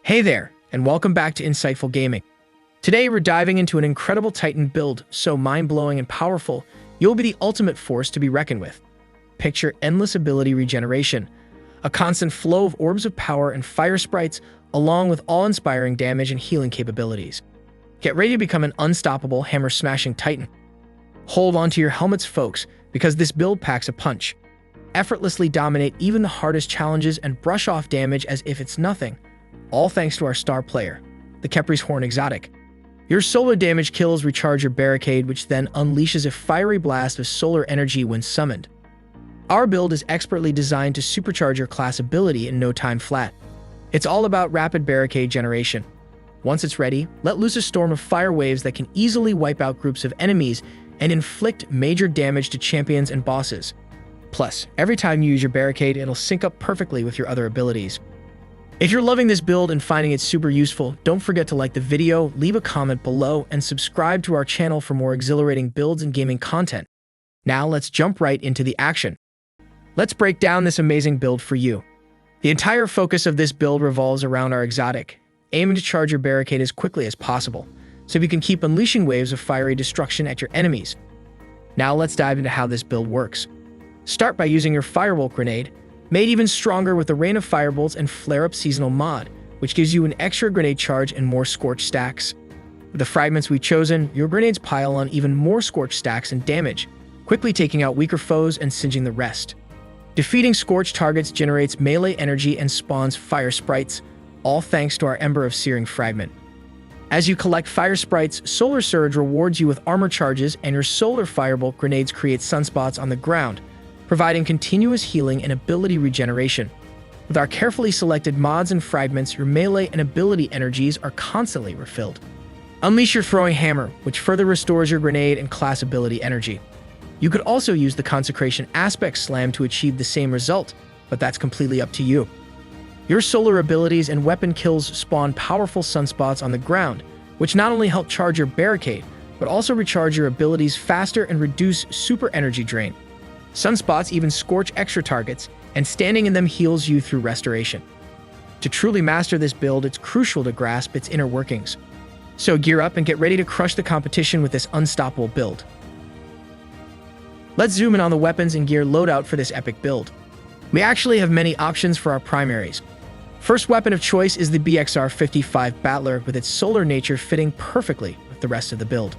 Hey there, and welcome back to Insightful Gaming. Today we're diving into an incredible Titan build so mind-blowing and powerful, you'll be the ultimate force to be reckoned with. Picture endless ability regeneration, a constant flow of orbs of power and fire sprites, along with awe-inspiring damage and healing capabilities. Get ready to become an unstoppable hammer-smashing Titan. Hold on to your helmets, folks, because this build packs a punch. Effortlessly dominate even the hardest challenges and brush off damage as if it's nothing. All thanks to our star player, the 𝗕𝗘𝗖𝗢𝗠𝗕𝗘𝗥. Your solar damage kills recharge your barricade, which then unleashes a fiery blast of solar energy when summoned. Our build is expertly designed to supercharge your class ability in no time flat. It's all about rapid barricade generation. Once it's ready, let loose a storm of fire waves that can easily wipe out groups of enemies and inflict major damage to champions and bosses. Plus, every time you use your barricade, it'll sync up perfectly with your other abilities. If you're loving this build and finding it super useful, don't forget to like the video, leave a comment below, and subscribe to our channel for more exhilarating builds and gaming content. Now let's jump right into the action. Let's break down this amazing build for you. The entire focus of this build revolves around our exotic, aiming to charge your barricade as quickly as possible, so you can keep unleashing waves of fiery destruction at your enemies. Now let's dive into how this build works. Start by using your Firebolt grenade, made even stronger with the Rain of Firebolts and Flare-Up seasonal mod, which gives you an extra grenade charge and more Scorch stacks. With the fragments we've chosen, your grenades pile on even more Scorch stacks and damage, quickly taking out weaker foes and singeing the rest. Defeating Scorch targets generates melee energy and spawns fire sprites, all thanks to our Ember of Searing fragment. As you collect fire sprites, Solar Surge rewards you with armor charges, and your Solar Firebolt grenades create sunspots on the ground, providing continuous healing and ability regeneration. With our carefully selected mods and fragments, your melee and ability energies are constantly refilled. Unleash your Throwing Hammer, which further restores your grenade and class ability energy. You could also use the Consecration Aspect Slam to achieve the same result, but that's completely up to you. Your solar abilities and weapon kills spawn powerful sunspots on the ground, which not only help charge your barricade, but also recharge your abilities faster and reduce super energy drain. Sunspots even scorch extra targets, and standing in them heals you through restoration. To truly master this build, it's crucial to grasp its inner workings. So gear up and get ready to crush the competition with this unstoppable build. Let's zoom in on the weapons and gear loadout for this epic build. We actually have many options for our primaries. First weapon of choice is the 𝗕𝗘𝗖𝗢𝗠𝗕𝗥 with its solar nature fitting perfectly with the rest of the build.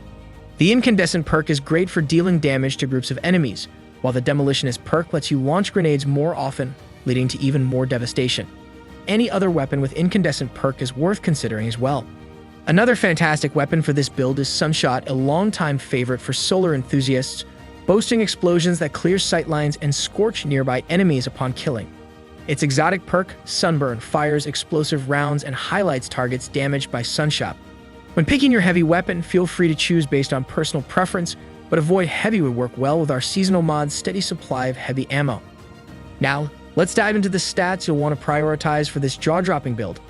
The incandescent perk is great for dealing damage to groups of enemies, while the demolitionist perk lets you launch grenades more often, leading to even more devastation. Any other weapon with incandescent perk is worth considering as well. Another fantastic weapon for this build is Sunshot, a longtime favorite for solar enthusiasts, boasting explosions that clear sightlines and scorch nearby enemies upon killing. Its exotic perk, Sunburn, fires explosive rounds and highlights targets damaged by Sunshot. When picking your heavy weapon, feel free to choose based on personal preference, but avoid heavy would work well with our seasonal mod's steady supply of heavy ammo. Now, let's dive into the stats you'll want to prioritize for this jaw-dropping build.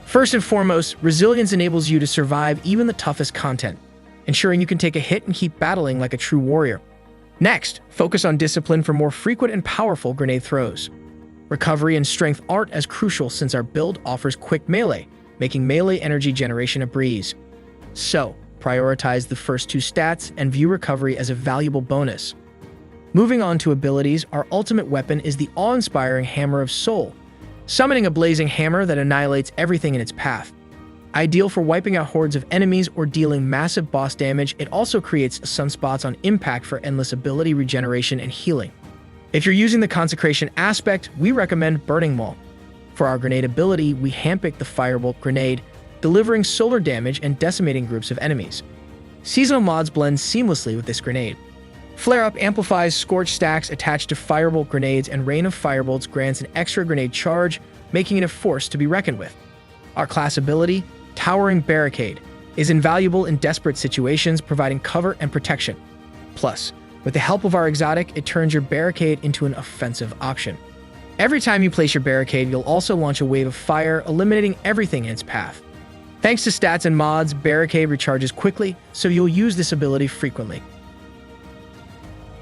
First and foremost, resilience enables you to survive even the toughest content, ensuring you can take a hit and keep battling like a true warrior. Next, focus on discipline for more frequent and powerful grenade throws. Recovery and strength aren't as crucial since our build offers quick melee, making melee energy generation a breeze. So, prioritize the first two stats and view recovery as a valuable bonus. Moving on to abilities, our ultimate weapon is the awe-inspiring Hammer of Soul, summoning a blazing hammer that annihilates everything in its path. Ideal for wiping out hordes of enemies or dealing massive boss damage, it also creates sunspots on impact for endless ability regeneration and healing. If you're using the Consecration Aspect, we recommend Burning Maul. For our grenade ability, we handpick the Firebolt grenade, delivering solar damage and decimating groups of enemies. Seasonal mods blend seamlessly with this grenade. Flare-Up amplifies Scorch stacks attached to Firebolt grenades, and Rain of Firebolts grants an extra grenade charge, making it a force to be reckoned with. Our class ability, Towering Barricade, is invaluable in desperate situations, providing cover and protection. Plus, with the help of our exotic, it turns your barricade into an offensive option. Every time you place your barricade, you'll also launch a wave of fire, eliminating everything in its path. Thanks to stats and mods, Barricade recharges quickly, so you'll use this ability frequently.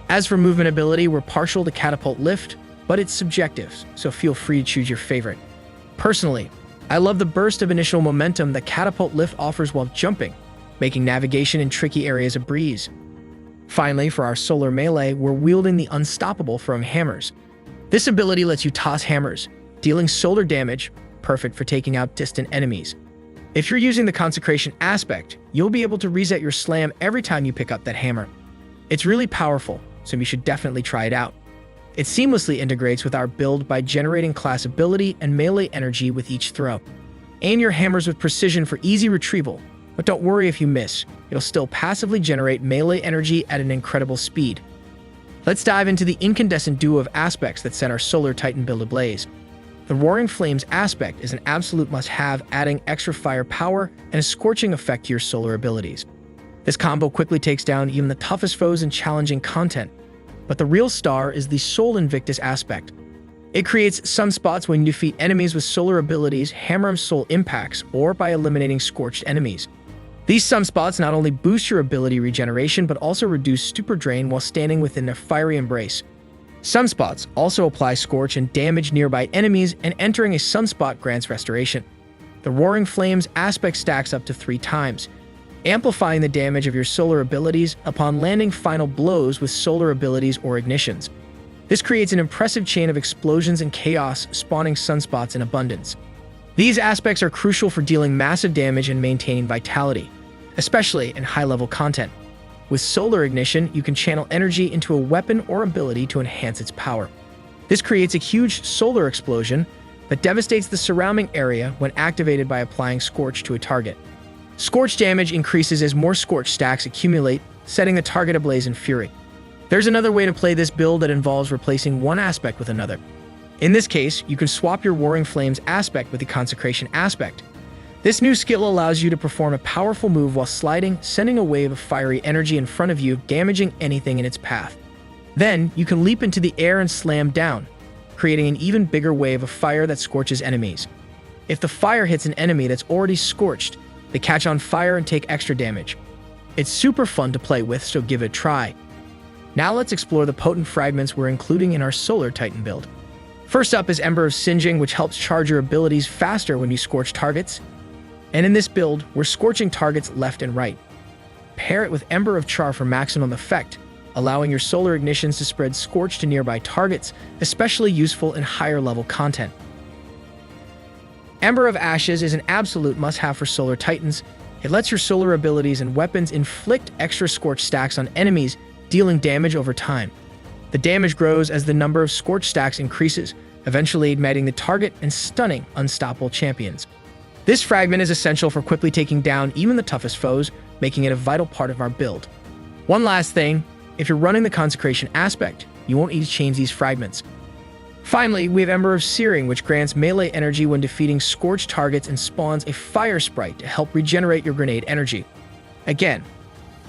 As for movement ability, we're partial to Catapult Lift, but it's subjective, so feel free to choose your favorite. Personally, I love the burst of initial momentum that Catapult Lift offers while jumping, making navigation in tricky areas a breeze. Finally, for our solar melee, we're wielding the Unstoppable from Hammers. This ability lets you toss hammers, dealing solar damage, perfect for taking out distant enemies. If you're using the Consecration aspect, you'll be able to reset your slam every time you pick up that hammer. It's really powerful, so you should definitely try it out. It seamlessly integrates with our build by generating class ability and melee energy with each throw. Aim your hammers with precision for easy retrieval, but don't worry if you miss, it'll still passively generate melee energy at an incredible speed. Let's dive into the incandescent duo of aspects that set our Solar Titan build ablaze. The Roaring Flames aspect is an absolute must-have, adding extra firepower and a scorching effect to your solar abilities. This combo quickly takes down even the toughest foes in challenging content. But the real star is the Soul Invictus aspect. It creates sunspots when you defeat enemies with solar abilities, Hammer of Soul impacts, or by eliminating scorched enemies. These sunspots not only boost your ability regeneration, but also reduce stupor drain while standing within their fiery embrace. Sunspots also apply scorch and damage nearby enemies, and entering a sunspot grants restoration. The Roaring Flames aspect stacks up to 3 times, amplifying the damage of your solar abilities upon landing final blows with solar abilities or ignitions. This creates an impressive chain of explosions and chaos, spawning sunspots in abundance. These aspects are crucial for dealing massive damage and maintaining vitality, especially in high-level content. With solar ignition, you can channel energy into a weapon or ability to enhance its power. This creates a huge solar explosion that devastates the surrounding area when activated by applying Scorch to a target. Scorch damage increases as more Scorch stacks accumulate, setting the target ablaze in fury. There's another way to play this build that involves replacing one aspect with another. In this case, you can swap your Roaring Flames aspect with the Consecration aspect. This new skill allows you to perform a powerful move while sliding, sending a wave of fiery energy in front of you, damaging anything in its path. Then, you can leap into the air and slam down, creating an even bigger wave of fire that scorches enemies. If the fire hits an enemy that's already scorched, they catch on fire and take extra damage. It's super fun to play with, so give it a try. Now let's explore the potent fragments we're including in our Solar Titan build. First up is Ember of Singeing, which helps charge your abilities faster when you scorch targets. And in this build, we're scorching targets left and right. Pair it with Ember of Char for maximum effect, allowing your solar ignitions to spread scorch to nearby targets, especially useful in higher level content. Ember of Ashes is an absolute must-have for Solar Titans. It lets your solar abilities and weapons inflict extra scorch stacks on enemies, dealing damage over time. The damage grows as the number of scorch stacks increases, eventually igniting the target and stunning unstoppable champions. This fragment is essential for quickly taking down even the toughest foes, making it a vital part of our build. One last thing, if you're running the Consecration aspect, you won't need to change these fragments. Finally, we have Ember of Searing, which grants melee energy when defeating scorched targets and spawns a fire sprite to help regenerate your grenade energy. Again,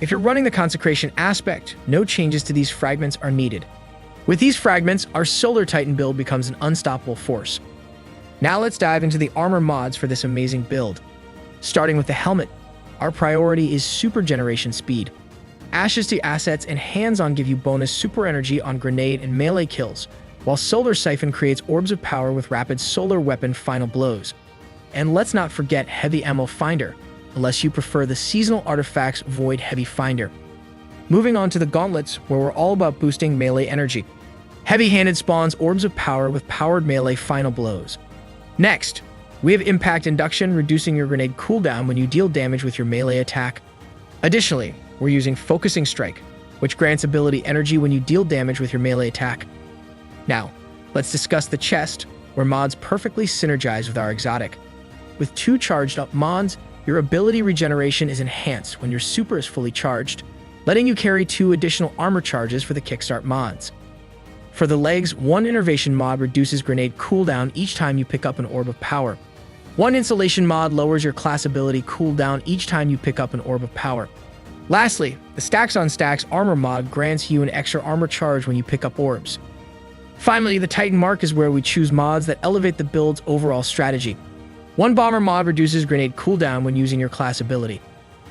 if you're running the Consecration aspect, no changes to these fragments are needed. With these fragments, our Solar Titan build becomes an unstoppable force. Now let's dive into the armor mods for this amazing build. Starting with the helmet, our priority is super generation speed. Ashes to assets and hands-on give you bonus super energy on grenade and melee kills, while Solar Siphon creates orbs of power with rapid solar weapon final blows. And let's not forget Heavy Ammo Finder, unless you prefer the seasonal artifacts Void Heavy Finder. Moving on to the gauntlets, where we're all about boosting melee energy. Heavy-handed spawns orbs of power with powered melee final blows. Next, we have Impact Induction, reducing your grenade cooldown when you deal damage with your melee attack. Additionally, we're using Focusing Strike, which grants ability energy when you deal damage with your melee attack. Now, let's discuss the chest, where mods perfectly synergize with our exotic. With 2 charged up mods, your ability regeneration is enhanced when your super is fully charged, letting you carry 2 additional armor charges for the kickstart mods. For the legs, 1 Innervation mod reduces grenade cooldown each time you pick up an orb of power. 1 Insulation mod lowers your class ability cooldown each time you pick up an orb of power. Lastly, the Stacks on Stacks armor mod grants you an extra armor charge when you pick up orbs. Finally, the Titan Mark is where we choose mods that elevate the build's overall strategy. 1 Bomber mod reduces grenade cooldown when using your class ability.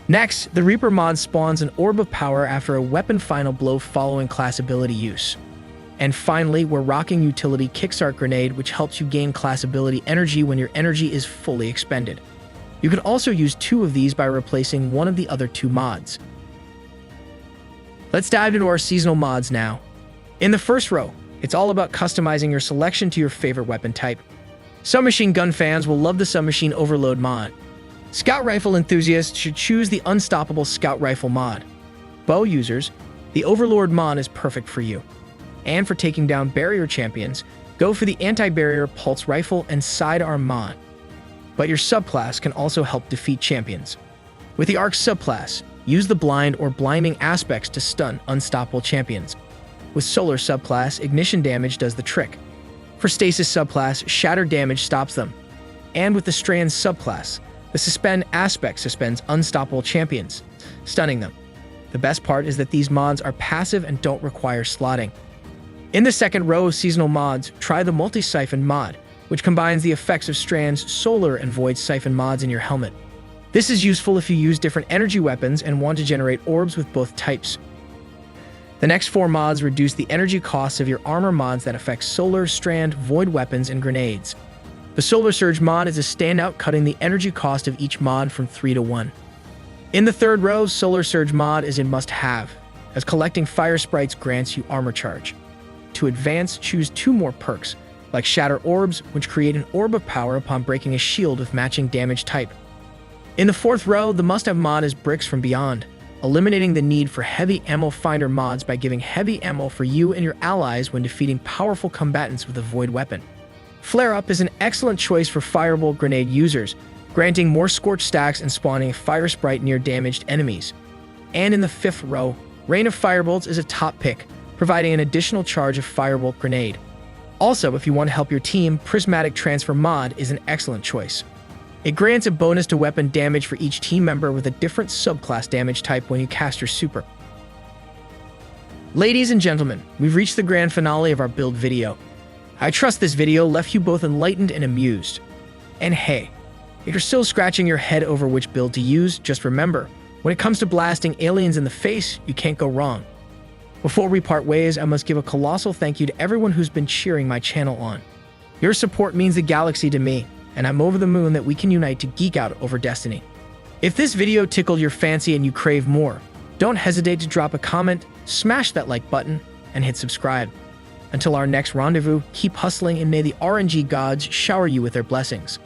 Next, the Reaper mod spawns an orb of power after a weapon final blow following class ability use. And finally, we're rocking utility Kickstart Grenade, which helps you gain class ability energy when your energy is fully expended. You can also use 2 of these by replacing one of the other 2 mods. Let's dive into our seasonal mods now. In the first row, it's all about customizing your selection to your favorite weapon type. Submachine gun fans will love the Submachine Overload mod. Scout rifle enthusiasts should choose the Unstoppable Scout Rifle mod. Bow users, the Overlord mod is perfect for you. And for taking down barrier champions, go for the Anti-Barrier Pulse Rifle and Sidearm mod. But your subclass can also help defeat champions. With the Arc subclass, use the Blind or Blinding aspects to stun unstoppable champions. With Solar subclass, Ignition damage does the trick. For Stasis subclass, Shatter damage stops them. And with the Strand subclass, the Suspend aspect suspends unstoppable champions, stunning them. The best part is that these mods are passive and don't require slotting. In the second row of seasonal mods, try the Multi-Siphon mod, which combines the effects of Strand's Solar and Void Siphon mods in your helmet. This is useful if you use different energy weapons and want to generate orbs with both types. The next 4 mods reduce the energy costs of your armor mods that affect Solar, Strand, Void weapons, and grenades. The Solar Surge mod is a standout, cutting the energy cost of each mod from 3 to 1. In the third row, Solar Surge mod is a must-have, as collecting fire sprites grants you armor charge. To advance, choose 2 more perks, like Shatter Orbs, which create an orb of power upon breaking a shield with matching damage type. In the fourth row, the must-have mod is Bricks from Beyond, eliminating the need for heavy ammo finder mods by giving heavy ammo for you and your allies when defeating powerful combatants with a Void weapon. Flare Up is an excellent choice for Firebolt grenade users, granting more scorch stacks and spawning a fire sprite near damaged enemies. And in the fifth row, Rain of Firebolts is a top pick, providing an additional charge of Firebolt grenade. Also, if you want to help your team, Prismatic Transfer mod is an excellent choice. It grants a bonus to weapon damage for each team member with a different subclass damage type when you cast your super. Ladies and gentlemen, we've reached the grand finale of our build video. I trust this video left you both enlightened and amused. And hey, if you're still scratching your head over which build to use, just remember, when it comes to blasting aliens in the face, you can't go wrong. Before we part ways, I must give a colossal thank you to everyone who's been cheering my channel on. Your support means the galaxy to me, and I'm over the moon that we can unite to geek out over Destiny. If this video tickled your fancy and you crave more, don't hesitate to drop a comment, smash that like button, and hit subscribe. Until our next rendezvous, keep hustling and may the RNG gods shower you with their blessings.